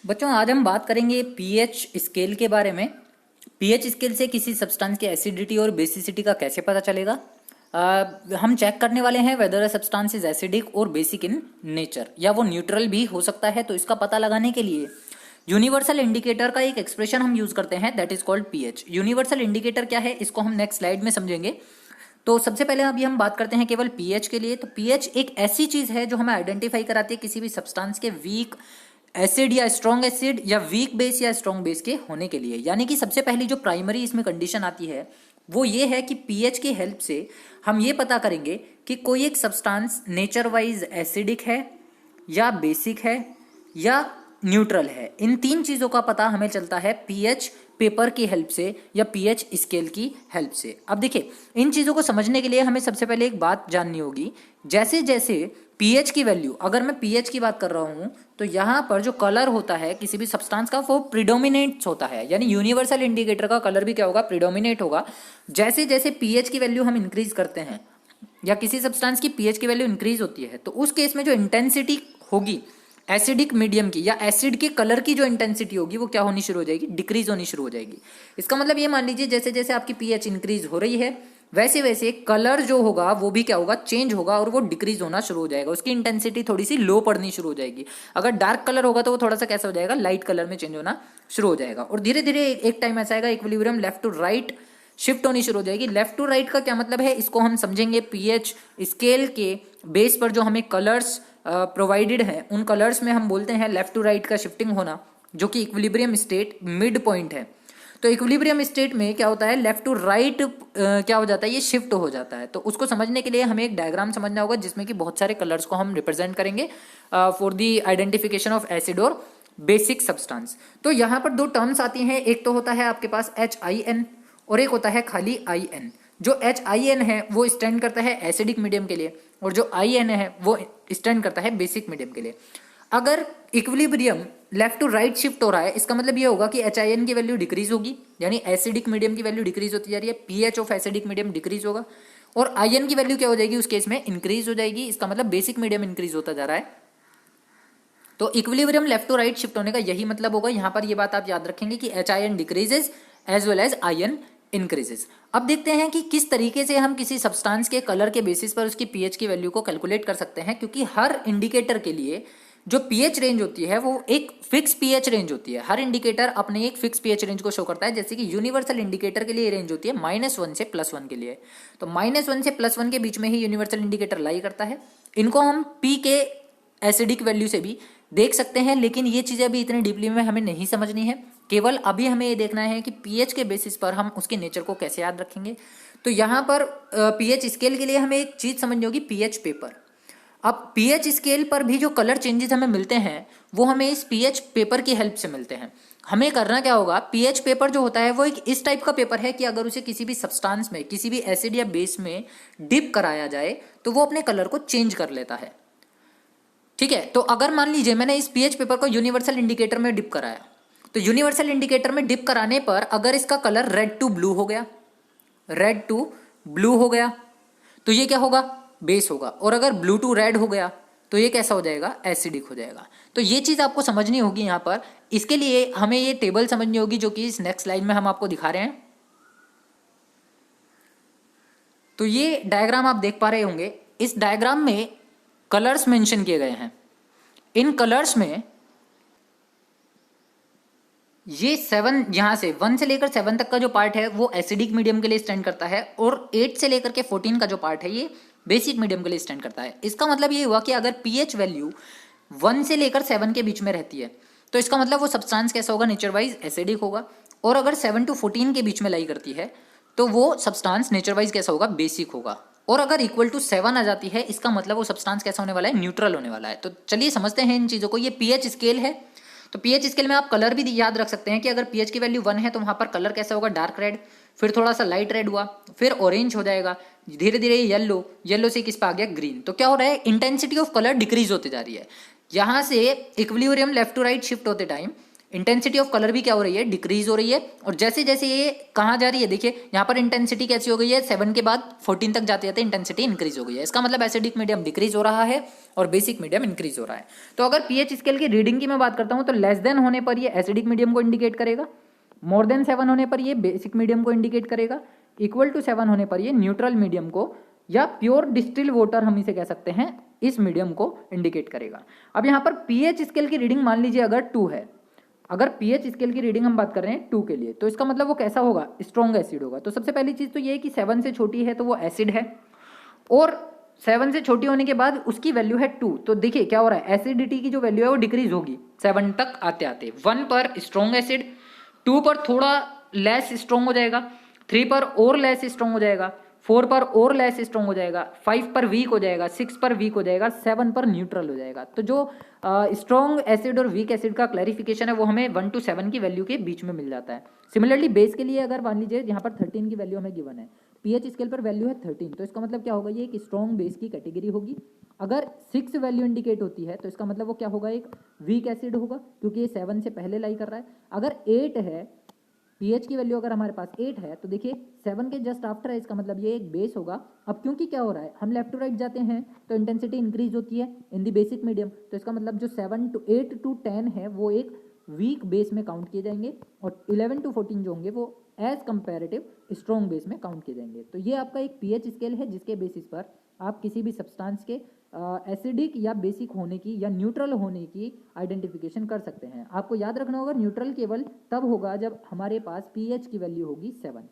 बच्चों आज हम बात करेंगे पीएच स्केल के बारे में। पीएच स्केल से किसी सब्सटेंस की एसिडिटी और बेसिसिटी का कैसे पता चलेगा। हम चेक करने वाले हैं weather a substance is acidic और बेसिक इन नेचर या वो न्यूट्रल भी हो सकता है। तो इसका पता लगाने के लिए यूनिवर्सल इंडिकेटर का एक एक्सप्रेशन हम यूज करते हैं, that is called pH. Universal indicator क्या है इसको हम नेक्स्ट स्लाइड में समझेंगे। तो सबसे पहले अभी हम बात करते हैं केवल पीएच के लिए। तो पीएच एक ऐसी चीज है जो हमें आइडेंटिफाई कराती है किसी भी सब्सटेंस के वीक एसिड या स्ट्रॉन्ग एसिड या वीक बेस या स्ट्रॉन्ग बेस के होने के लिए। यानी कि सबसे पहली जो प्राइमरी इसमें कंडीशन आती है वो ये है कि पीएच की हेल्प से हम ये पता करेंगे कि कोई एक सब्सटेंस नेचर वाइज एसिडिक है या बेसिक है या न्यूट्रल है। इन तीन चीजों का पता हमें चलता है पीएच पेपर की हेल्प से या पीएच स्केल की हेल्प से। अब देखिए, इन चीजों को समझने के लिए हमें सबसे पहले एक बात जाननी होगी। जैसे जैसे पीएच की वैल्यू, अगर मैं पीएच की बात कर रहा हूं तो यहां पर जो कलर होता है किसी भी सब्सटेंस का वो प्रिडोमिनेट होता है, यानी यूनिवर्सल इंडिकेटर का कलर भी क्या होगा, प्रिडोमिनेट होगा। जैसे जैसे पीएच की वैल्यू हम इंक्रीज करते हैं या किसी सब्सटेंस की पीएच की वैल्यू इंक्रीज होती है तो उस केस में जो इंटेंसिटी होगी एसिडिक मीडियम की या एसिड के कलर की जो इंटेंसिटी होगी वो क्या होनी शुरू हो जाएगी, डिक्रीज होनी शुरू हो जाएगी। इसका मतलब ये मान लीजिए जैसे जैसे आपकी पीएच इंक्रीज हो रही है वैसे वैसे कलर जो होगा वो भी क्या होगा, चेंज होगा और वो डिक्रीज होना शुरू हो जाएगा। उसकी इंटेंसिटी थोड़ी सी लो पड़नी शुरू हो जाएगी। अगर डार्क कलर होगा तो वो थोड़ा सा कैसा हो जाएगा, लाइट कलर में चेंज होना शुरू हो जाएगा। और धीरे धीरे एक टाइम ऐसा आएगा equilibrium left to right shift होनी शुरू हो जाएगी। लेफ्ट टू राइट का क्या मतलब है इसको हम समझेंगे पीएच स्केल के बेस पर। जो हमें कलर्स प्रोवाइडेड है उन कलर्स में हम बोलते हैं लेफ्ट टू राइट का शिफ्टिंग होना, जो कि इक्विलिब्रियम स्टेट मिड पॉइंट है। तो इक्विलिब्रियम स्टेट में क्या होता है, लेफ्ट टू राइट क्या हो जाता है, ये शिफ्ट हो जाता है। तो उसको समझने के लिए हमें एक डायग्राम समझना होगा जिसमें कि बहुत सारे कलर्स को हम रिप्रेजेंट करेंगे for the identification of acid और बेसिक सब्सटेंस। तो यहाँ पर दो टर्म्स आती हैं, एक तो होता है आपके पास HIN और एक होता है खाली IN। जो HIN है वो स्टैंड करता है एसिडिक मीडियम के लिए और जो IN है वो स्टैंड करता है बेसिक मीडियम के लिए। अगर equilibrium left to right shift हो रहा है इसका मतलब ये होगा कि HIN की वैल्यू डिक्रीज होगी, यानी एसिडिक मीडियम की वैल्यू डिक्रीज होती जा रही है, pH of acidic medium decrease होगा और IN की वैल्यू क्या हो जाएगी, उस केस में इंक्रीज हो जाएगी। इसका मतलब बेसिक मीडियम इंक्रीज होता जा रहा है। तो equilibrium left to right shift होने का यही मतलब होगा। यहां पर ये बात आप याद रखेंगे कि HIN decreases as well as IN increases. अब देखते हैं कि किस तरीके से हम किसी सब्सटेंस के कलर के बेसिस पर उसकी पीएच की वैल्यू को कैलकुलेट कर सकते हैं, क्योंकि हर इंडिकेटर के लिए जो पीएच रेंज होती है वो एक फिक्स पीएच रेंज होती है। हर इंडिकेटर अपने एक फिक्स पीएच रेंज को शो करता है। जैसे कि यूनिवर्सल इंडिकेटर के लिए रेंज होती है -1 से +1 के लिए, तो -1 से +1 के बीच में ही यूनिवर्सल इंडिकेटर लाई करता है। इनको हम पी के एसिडिक वैल्यू से भी देख सकते हैं, लेकिन ये चीजें अभी इतनी डीपली में हमें नहीं समझनी है। केवल अभी हमें ये देखना है कि पीएच के बेसिस पर हम उसके नेचर को कैसे याद रखेंगे। तो यहाँ पर पीएच स्केल के लिए हमें एक चीज समझनी होगी, पीएच पेपर। अब पीएच स्केल पर भी जो कलर चेंजेस हमें मिलते हैं वो हमें इस पीएच पेपर की हेल्प से मिलते हैं। हमें करना क्या होगा, पीएच पेपर जो होता है वो एक इस टाइप का पेपर है कि अगर उसे किसी भी सब्सटेंस में किसी भी एसिड या बेस में डिप कराया जाए तो वो अपने कलर को चेंज कर लेता है। ठीक है, तो अगर मान लीजिए मैंने इस पीएच पेपर को यूनिवर्सल इंडिकेटर में डिप कराया, तो यूनिवर्सल इंडिकेटर में डिप कराने पर अगर इसका कलर रेड टू ब्लू हो गया, रेड टू ब्लू हो गया तो ये क्या होगा, बेस होगा। और अगर ब्लू टू रेड हो गया तो ये कैसा हो जाएगा, एसिडिक हो जाएगा। तो ये चीज आपको समझनी होगी यहाँ पर। इसके लिए हमें ये टेबल समझनी होगी जो कि इस नेक्स्ट स्लाइड में हम आपको दिखा रहे हैं। तो ये डायग्राम आप देख पा रहे होंगे। इस डायग्राम में कलर्स मेंशन किए गए हैं। इन कलर्स में ये 7 यहां से 1 से लेकर 7 तक का जो पार्ट है वो एसिडिक मीडियम के लिए स्टैंड करता है और 8 से लेकर के 14 का जो पार्ट है ये बेसिक मीडियम के लिए स्टैंड करता है। इसका मतलब ये हुआ कि अगर पीएच वैल्यू 1 से लेकर 7 के बीच में रहती है तो इसका मतलब वो सब्सटेंस कैसा होगा, नेचर वाइज एसिडिक होगा। और अगर 7 to 14 के बीच में लाई करती है तो वो सब्सटेंस नेचर वाइज कैसा होगा, बेसिक होगा। और अगर इक्वल टू 7 आ जाती है इसका मतलब वो सब्सटेंस कैसा होने वाला है, न्यूट्रल होने वाला है। तो चलिए समझते हैं इन चीजों को। ये पीएच स्केल है। तो पीएच स्केल में आप कलर भी याद रख सकते हैं कि अगर पीएच की वैल्यू 1 है तो वहां पर कलर कैसा होगा, डार्क रेड, फिर थोड़ा सा लाइट रेड हुआ, फिर ऑरेंज हो जाएगा, धीरे धीरे येलो, येलो से किस पे आ गया, ग्रीन। तो क्या हो रहा है, इंटेंसिटी ऑफ कलर डिक्रीज होती जा रही है। यहां से equilibrium left to right shift होते टाइम इंटेंसिटी ऑफ कलर भी क्या हो रही है, डिक्रीज हो रही है। और जैसे जैसे ये कहाँ जा रही है, देखिए यहाँ पर इंटेंसिटी कैसी हो गई है, 7 के बाद 14 तक जाते जाते इंटेंसिटी इंक्रीज हो गई है। इसका मतलब एसिडिक मीडियम डिक्रीज हो रहा है और बेसिक मीडियम इंक्रीज हो रहा है। तो अगर पीएच स्केल की रीडिंग की मैं बात करता हूँ तो लेस देन होने पर ये एसिडिक मीडियम को इंडिकेट करेगा, मोर देन 7 होने पर ये बेसिक मीडियम को इंडिकेट करेगा, इक्वल टू 7 होने पर ये न्यूट्रल मीडियम को या प्योर डिस्टिल वाटर हम इसे कह सकते हैं, इस मीडियम को इंडिकेट करेगा। अब यहाँ पर पीएच स्केल की रीडिंग मान लीजिए अगर 2 है, अगर पीएच स्केल की रीडिंग हम बात कर रहे हैं 2 के लिए, तो इसका मतलब वो कैसा होगा, स्ट्रॉन्ग एसिड होगा। तो सबसे पहली चीज तो ये है कि 7 से छोटी है तो वो एसिड है, और 7 से छोटी होने के बाद उसकी वैल्यू है 2। तो देखिए क्या हो रहा है, एसिडिटी की जो वैल्यू है वो डिक्रीज होगी 7 तक आते आते। 1 पर स्ट्रॉन्ग एसिड, 2 पर थोड़ा लेस स्ट्रॉन्ग हो जाएगा, 3 पर और लेस स्ट्रॉन्ग हो जाएगा, 4 पर और लेस स्ट्रॉन्ग हो जाएगा, 5 पर वीक हो जाएगा, 6 पर वीक हो जाएगा, 7 पर न्यूट्रल हो जाएगा। तो जो स्ट्रॉन्ग एसिड और वीक एसिड का क्लैरिफिकेशन है वो हमें 1 to 7 की वैल्यू के बीच में मिल जाता है। सिमिलरली बेस के लिए अगर मान लीजिए यहाँ पर 13 की वैल्यू हमें गिवन है, पीएच स्केल पर वैल्यू है 13, तो इसका मतलब क्या होगा, ये एक स्ट्रॉन्ग बेस की कैटेगरी होगी। अगर 6 वैल्यू इंडिकेट होती है तो इसका मतलब वो क्या होगा, एक वीक एसिड होगा, क्योंकि ये 7 से पहले लाई कर रहा है। अगर 8 है, पीएच की वैल्यू अगर हमारे पास 8 है, तो देखिए 7 के जस्ट आफ्टर है, इसका मतलब ये एक बेस होगा। अब क्योंकि क्या हो रहा है, हम लेफ्ट टू राइट जाते हैं तो इंटेंसिटी इंक्रीज होती है इन दी बेसिक मीडियम, तो इसका मतलब जो 8 to 10 है वो एक वीक बेस में काउंट किए जाएंगे, और 11 to 14 जो होंगे वो एज कंपेरेटिव स्ट्रॉन्ग बेस में काउंट किए जाएंगे। तो ये आपका एक पीएच स्केल है जिसके बेसिस पर आप किसी भी सब्सटेंस के एसिडिक या बेसिक होने की या न्यूट्रल होने की आइडेंटिफिकेशन कर सकते हैं। आपको याद रखना होगा न्यूट्रल केवल तब होगा जब हमारे पास पीएच की वैल्यू होगी 7।